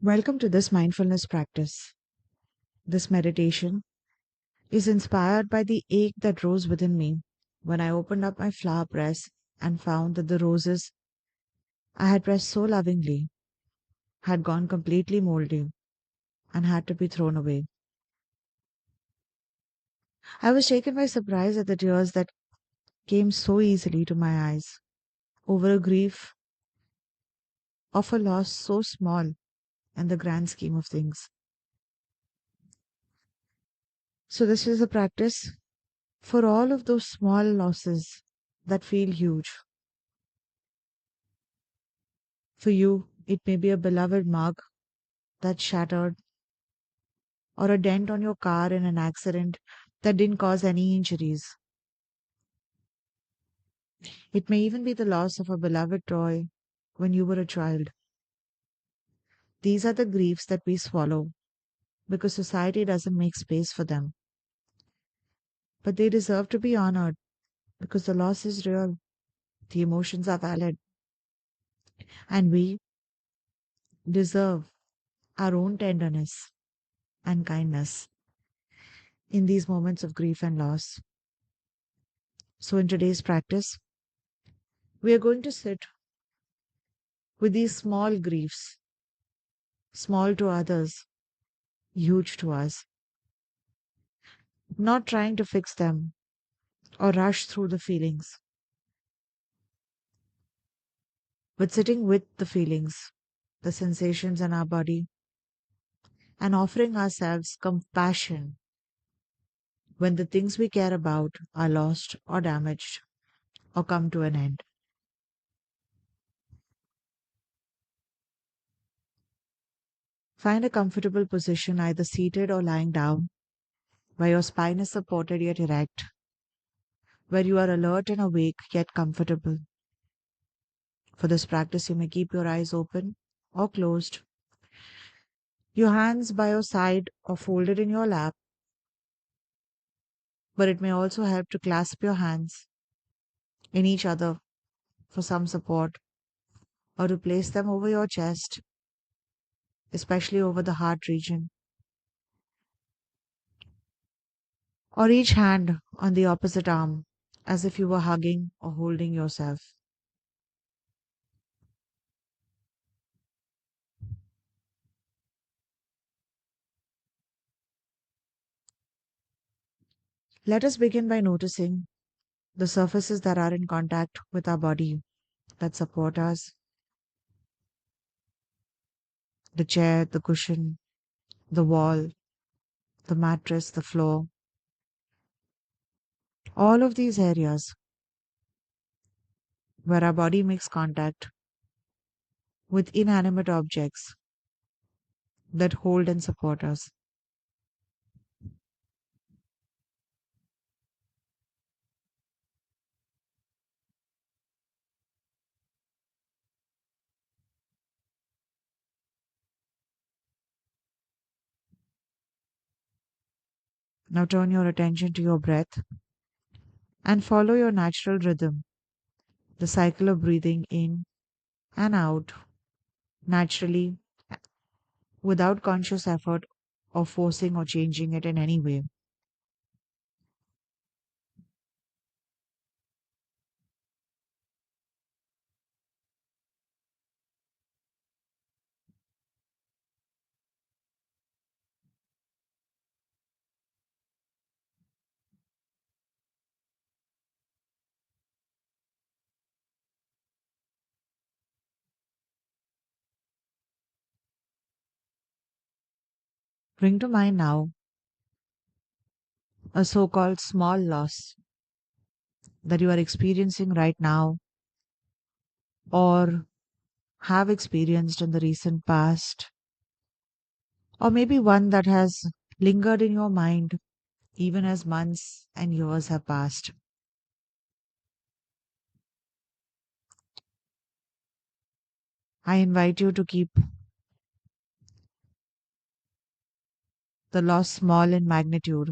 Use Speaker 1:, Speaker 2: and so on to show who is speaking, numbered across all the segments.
Speaker 1: Welcome to this mindfulness practice. This meditation is inspired by the ache that rose within me when I opened up my flower press and found that the roses I had pressed so lovingly had gone completely moldy and had to be thrown away. I was taken by surprise at the tears that came so easily to my eyes over a grief of a loss so small in the grand scheme of things. So, this is a practice for all of those small losses that feel huge. For you, it may be a beloved mug that shattered, or a dent on your car in an accident that didn't cause any injuries. It may even be the loss of a beloved toy when you were a child. These are the griefs that we swallow because society doesn't make space for them. But they deserve to be honored because the loss is real, the emotions are valid, and we deserve our own tenderness and kindness in these moments of grief and loss. So, in today's practice, we are going to sit with these small griefs, small to others, huge to us, not trying to fix them or rush through the feelings, but sitting with the feelings, the sensations in our body, and offering ourselves compassion when the things we care about are lost or damaged or come to an end. Find a comfortable position, either seated or lying down, where your spine is supported yet erect, where you are alert and awake yet comfortable. For this practice, you may keep your eyes open or closed, your hands by your side or folded in your lap, but it may also help to clasp your hands in each other for some support or to place them over your chest, especially over the heart region, or each hand on the opposite arm as if you were hugging or holding yourself. Let us begin by noticing the surfaces that are in contact with our body that support us: the chair, the cushion, the wall, the mattress, the floor. All of these areas where our body makes contact with inanimate objects that hold and support us. Now turn your attention to your breath and follow your natural rhythm, the cycle of breathing in and out naturally without conscious effort or forcing or changing it in any way. Bring to mind now a so called small loss that you are experiencing right now or have experienced in the recent past, or maybe one that has lingered in your mind even as months and years have passed. I invite you to keep the loss small in magnitude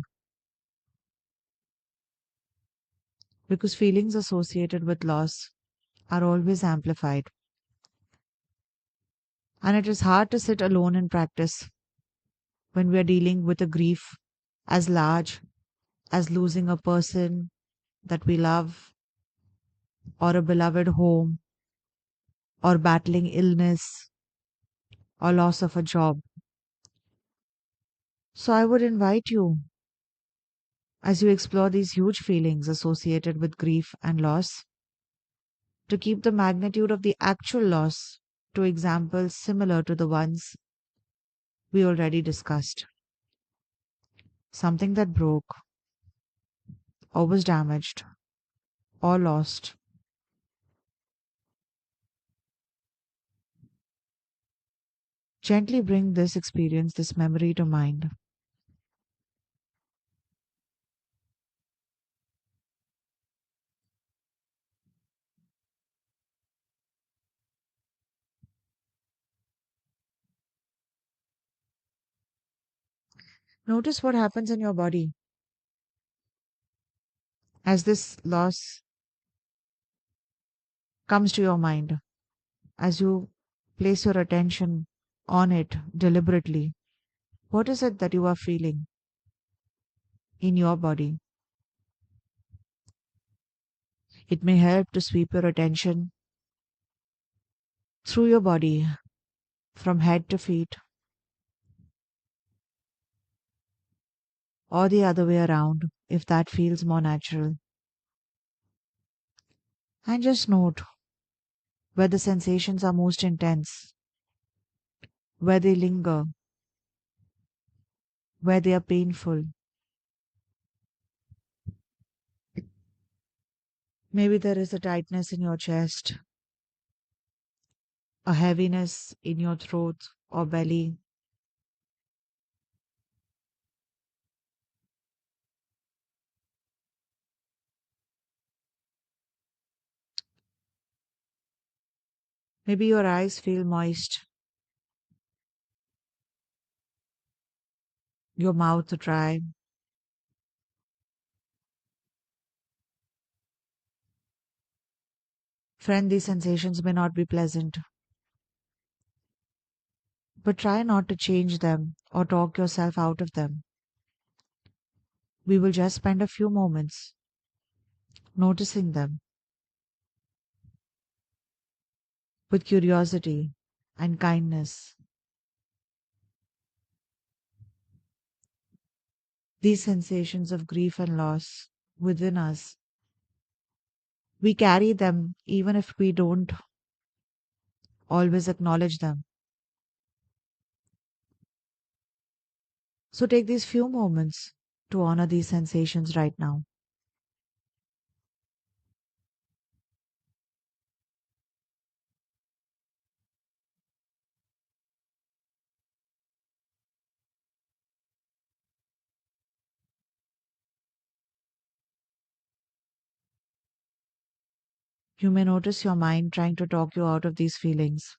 Speaker 1: because feelings associated with loss are always amplified. And it is hard to sit alone in practice when we are dealing with a grief as large as losing a person that we love, or a beloved home, or battling illness, or loss of a job. So I would invite you, as you explore these huge feelings associated with grief and loss, to keep the magnitude of the actual loss to examples similar to the ones we already discussed. Something that broke, or was damaged, or lost. Gently bring this experience, this memory to mind. Notice what happens in your body as this loss comes to your mind, as you place your attention on it deliberately. What is it that you are feeling in your body? It may help to sweep your attention through your body from head to feet, or the other way around if that feels more natural. And just note where the sensations are most intense, where they linger, where they are painful. Maybe there is a tightness in your chest, a heaviness in your throat or belly. Maybe your eyes feel moist, your mouth dry. Friend, these sensations may not be pleasant, but try not to change them or talk yourself out of them. We will just spend a few moments noticing them with curiosity and kindness. These sensations of grief and loss within us, we carry them even if we don't always acknowledge them. So take these few moments to honor these sensations right now. You may notice your mind trying to talk you out of these feelings,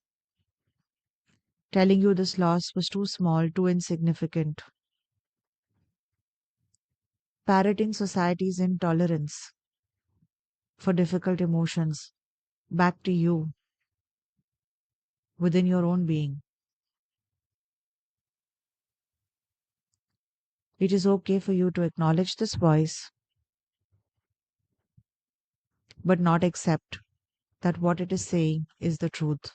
Speaker 1: telling you this loss was too small, too insignificant, parroting society's intolerance for difficult emotions back to you within your own being. It is okay for you to acknowledge this voice, but not accept that what it is saying is the truth.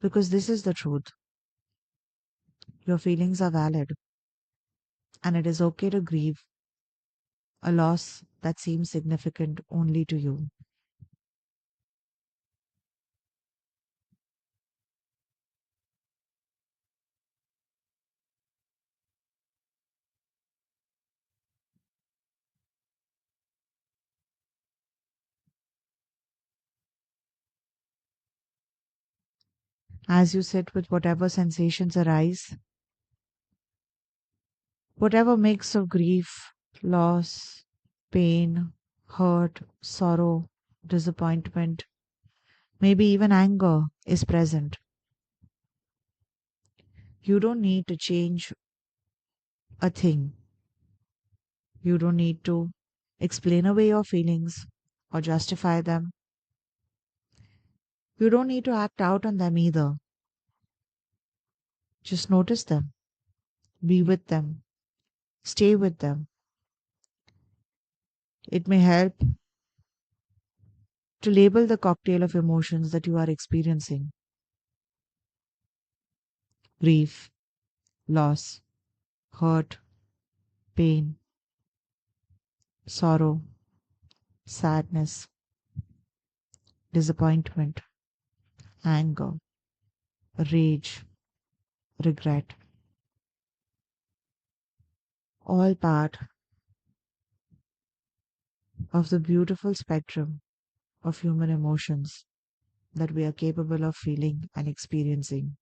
Speaker 1: Because this is the truth. Your feelings are valid, and it is okay to grieve a loss that seems significant only to you. As you sit with whatever sensations arise, whatever mix of grief, loss, pain, hurt, sorrow, disappointment, maybe even anger is present, you don't need to change a thing. You don't need to explain away your feelings or justify them. You don't need to act out on them either. Just notice them, be with them, stay with them. It may help to label the cocktail of emotions that you are experiencing: grief, loss, hurt, pain, sorrow, sadness, disappointment, anger, rage, regret, all part of the beautiful spectrum of human emotions that we are capable of feeling and experiencing.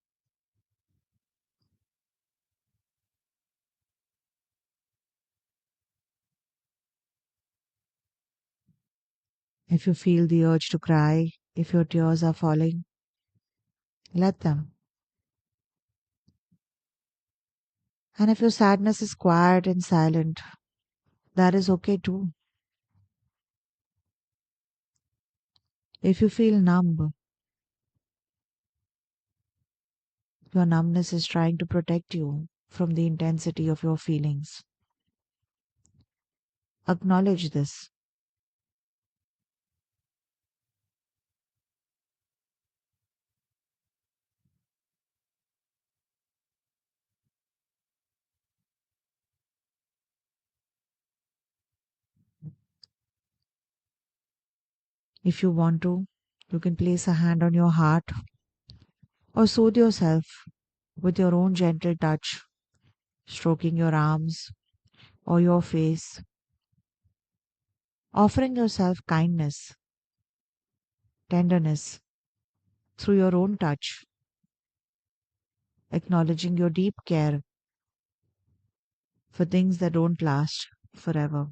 Speaker 1: If you feel the urge to cry, if your tears are falling, let them. And if your sadness is quiet and silent, that is okay too. If you feel numb, your numbness is trying to protect you from the intensity of your feelings. Acknowledge this. If you want to, you can place a hand on your heart or soothe yourself with your own gentle touch, stroking your arms or your face, offering yourself kindness, tenderness through your own touch, acknowledging your deep care for things that don't last forever.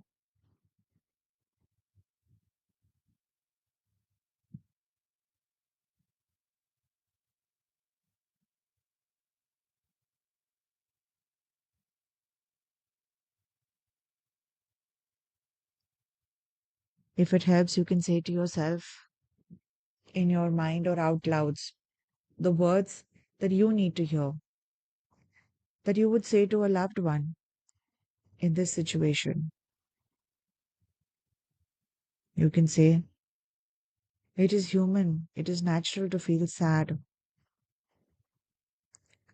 Speaker 1: If it helps, you can say to yourself in your mind or out louds the words that you need to hear, that you would say to a loved one in this situation. You can say, it is human, it is natural to feel sad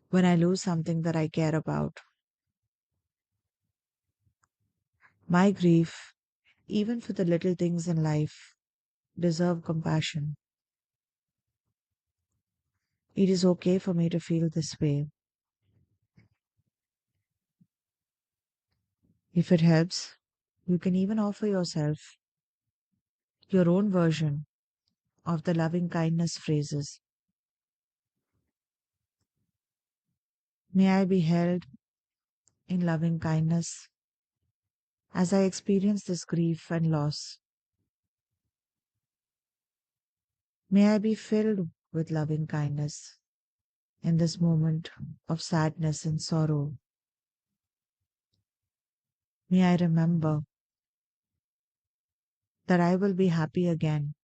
Speaker 1: when I lose something that I care about. My grief, even for the little things in life, deserve compassion. It is okay for me to feel this way. If it helps, you can even offer yourself your own version of the loving kindness phrases. May I be held in loving kindness as I experience this grief and loss. May I be filled with loving kindness in this moment of sadness and sorrow. May I remember that I will be happy again.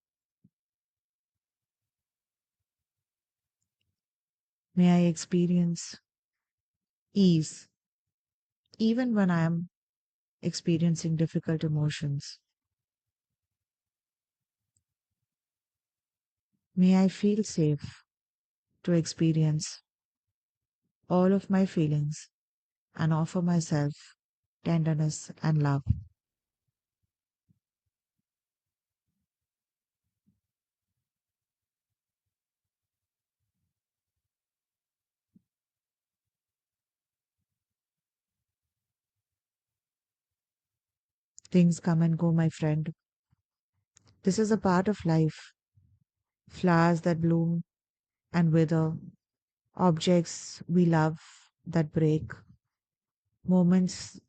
Speaker 1: May I experience ease even when I am experiencing difficult emotions. May I feel safe to experience all of my feelings and offer myself tenderness and love. Things come and go, my friend. This is a part of life. Flowers that bloom and wither, objects we love that break, moments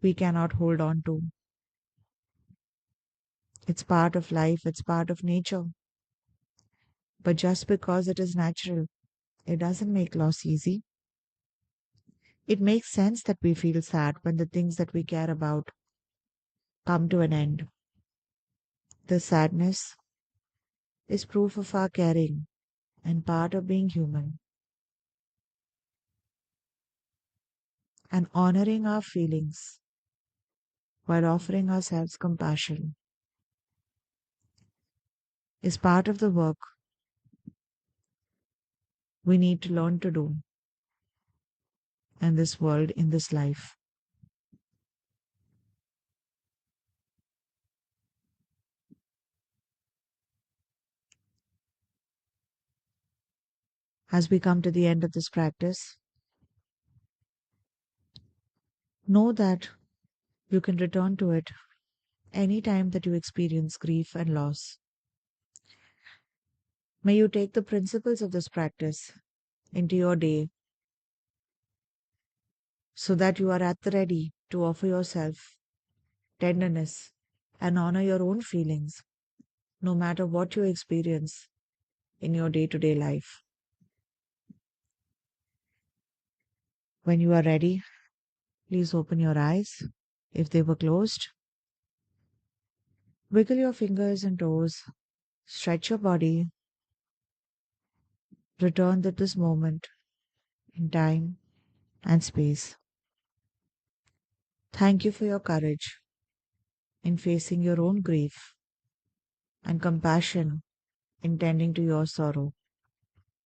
Speaker 1: we cannot hold on to. It's part of life, it's part of nature. But just because it is natural, it doesn't make loss easy. It makes sense that we feel sad when the things that we care about come to an end. The sadness is proof of our caring and part of being human. and honoring our feelings while offering ourselves compassion is part of the work we need to learn to do in this world, in this life. As we come to the end of this practice, know that you can return to it any time that you experience grief and loss. May you take the principles of this practice into your day so that you are at the ready to offer yourself tenderness and honor your own feelings, no matter what you experience in your day to day life. When you are ready, please open your eyes if they were closed. Wiggle your fingers and toes, stretch your body, return to this moment in time and space. Thank you for your courage in facing your own grief and compassion in tending to your sorrow.